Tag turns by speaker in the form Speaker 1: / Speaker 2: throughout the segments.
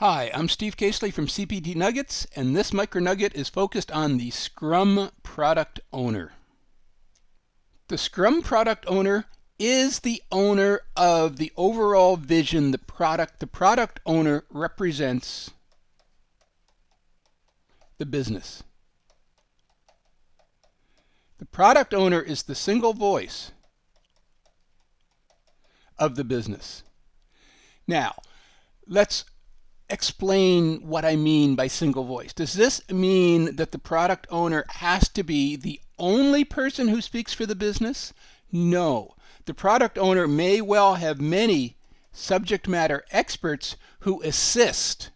Speaker 1: Hi, I'm Steve Caseley from CPT Nuggets, and this MicroNugget is focused on the Scrum Product Owner. The Scrum Product Owner is the owner of the overall vision, the product. The product owner represents the business. The product owner is the single voice of the business. Now, let's explain what I mean by single voice. Does this mean that the product owner has to be the only person who speaks for the business? No. The product owner may well have many subject matter experts who assist.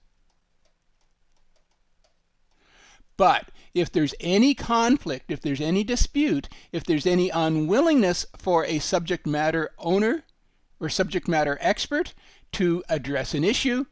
Speaker 1: But if there's any conflict, if there's any dispute, if there's any unwillingness for a subject matter owner or subject matter expert to address an issue,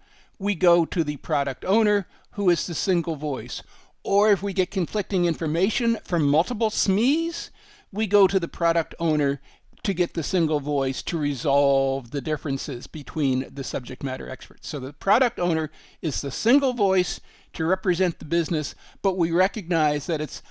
Speaker 1: we go to the product owner, who is the single voice. Or if we get conflicting information from multiple SMEs, we go to the product owner to get the single voice to resolve the differences between the subject matter experts. So the product owner is the single voice to represent the business, but we recognize that it's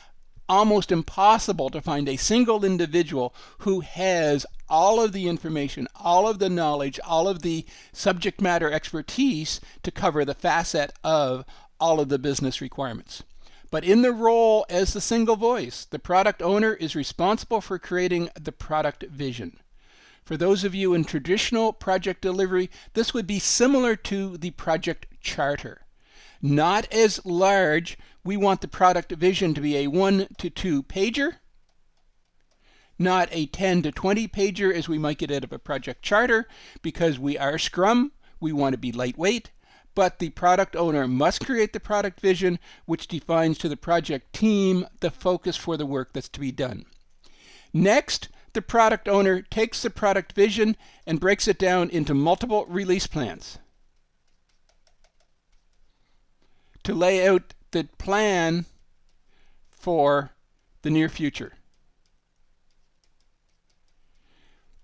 Speaker 1: almost impossible to find a single individual who has all of the information, all of the knowledge, all of the subject matter expertise to cover the facet of all of the business requirements. But in the role as the single voice, the product owner is responsible for creating the product vision. For those of you in traditional project delivery, this would be similar to the project charter. Not as large. We want the product vision to be a 1 to 2 pager, not a 10 to 20 pager as we might get out of a project charter, because we are Scrum. We want to be lightweight. But the product owner must create the product vision, which defines to the project team the focus for the work that's to be done. Next, the product owner takes the product vision and breaks it down into multiple release plans to lay out the plan for the near future.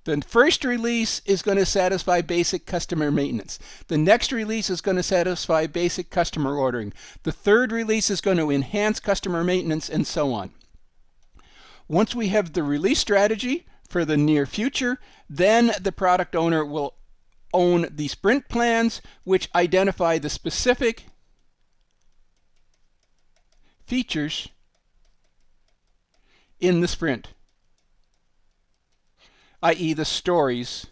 Speaker 1: The first release is going to satisfy basic customer maintenance. The next release is going to satisfy basic customer ordering. The third release is going to enhance customer maintenance, and so on. Once we have the release strategy for the near future, then the product owner will own the sprint plans, which identify the specific features in the sprint, i.e. the stories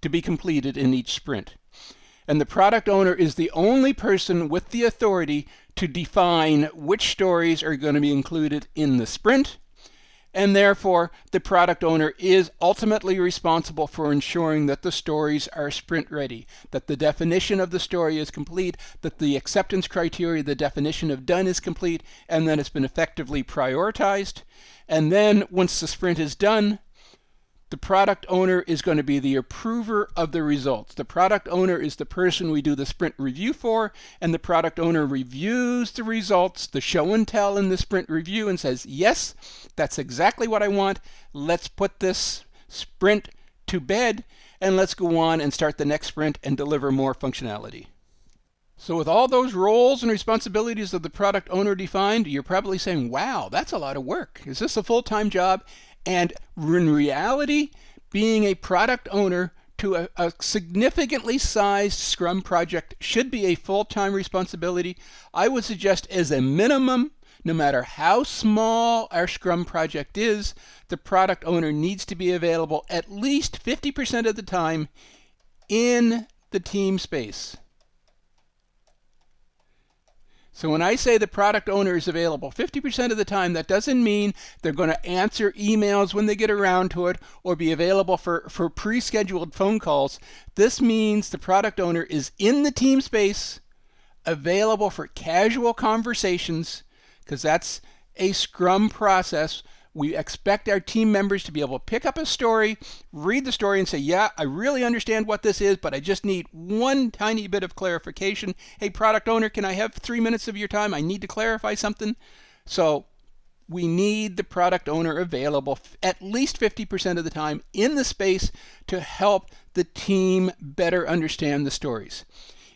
Speaker 1: to be completed in each sprint. And the product owner is the only person with the authority to define which stories are going to be included in the sprint, and therefore the product owner is ultimately responsible for ensuring that the stories are sprint ready, that the definition of the story is complete, that the acceptance criteria, the definition of done is complete, and that it's been effectively prioritized. And then once the sprint is done, the product owner is going to be the approver of the results. The product owner is the person we do the sprint review for, and the product owner reviews the results, the show and tell in the sprint review, and says, yes, that's exactly what I want. Let's put this sprint to bed, and let's go on and start the next sprint and deliver more functionality. So with all those roles and responsibilities of the product owner defined, you're probably saying, wow, that's a lot of work. Is this a full-time job? And in reality, being a product owner to a significantly sized Scrum project should be a full-time responsibility. I would suggest as a minimum, no matter how small our Scrum project is, the product owner needs to be available at least 50% of the time in the team space. So when I say the product owner is available 50% of the time, that doesn't mean they're going to answer emails when they get around to it or be available for pre-scheduled phone calls. This means the product owner is in the team space, available for casual conversations, because that's a Scrum process. We expect our team members to be able to pick up a story, read the story, and say, yeah, I really understand what this is, but I just need one tiny bit of clarification. Hey, product owner, can I have 3 minutes of your time? I need to clarify something. So we need the product owner available at least 50% of the time in the space to help the team better understand the stories.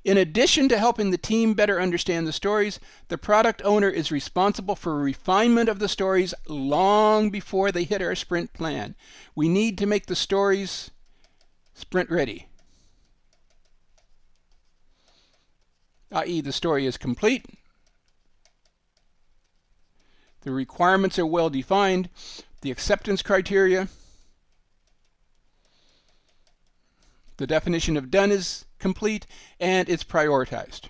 Speaker 1: In addition to helping the team better understand the stories, the product owner is responsible for refinement of the stories long before they hit our sprint plan. We need to make the stories sprint ready, i.e. the story is complete, the requirements are well defined, the acceptance criteria, the definition of done is complete, and it's prioritized.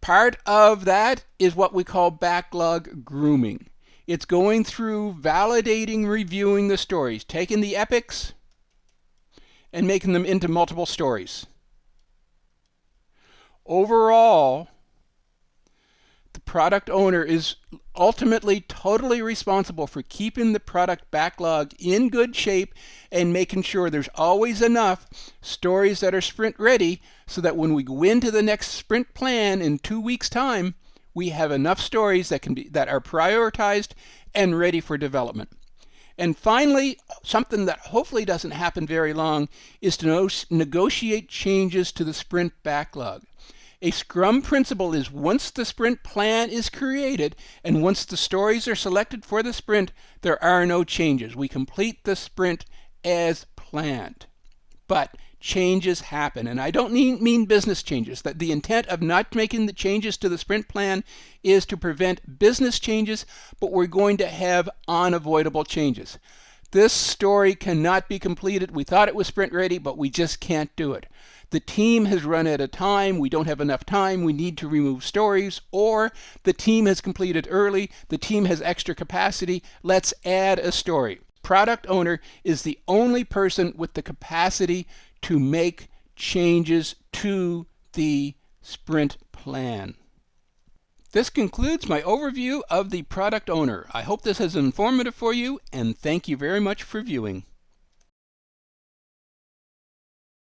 Speaker 1: Part of that is what we call backlog grooming. It's going through, validating, reviewing the stories, taking the epics and making them into multiple stories. Overall, the product owner is ultimately totally responsible for keeping the product backlog in good shape and making sure there's always enough stories that are sprint ready so that when we go into the next sprint plan in 2 weeks' time, we have enough stories that are prioritized and ready for development. And finally, something that hopefully doesn't happen very long is to negotiate changes to the sprint backlog. A Scrum principle is once the sprint plan is created and once the stories are selected for the sprint, there are no changes. We complete the sprint as planned. But changes happen, and I don't mean business changes. That the intent of not making the changes to the sprint plan is to prevent business changes, but we're going to have unavoidable changes. This story cannot be completed. We thought it was sprint ready, but we just can't do it. The team has run out of time, we don't have enough time, we need to remove stories, or the team has completed early, the team has extra capacity, let's add a story. Product owner is the only person with the capacity to make changes to the sprint plan. This concludes my overview of the product owner. I hope this is informative for you, and thank you very much for viewing.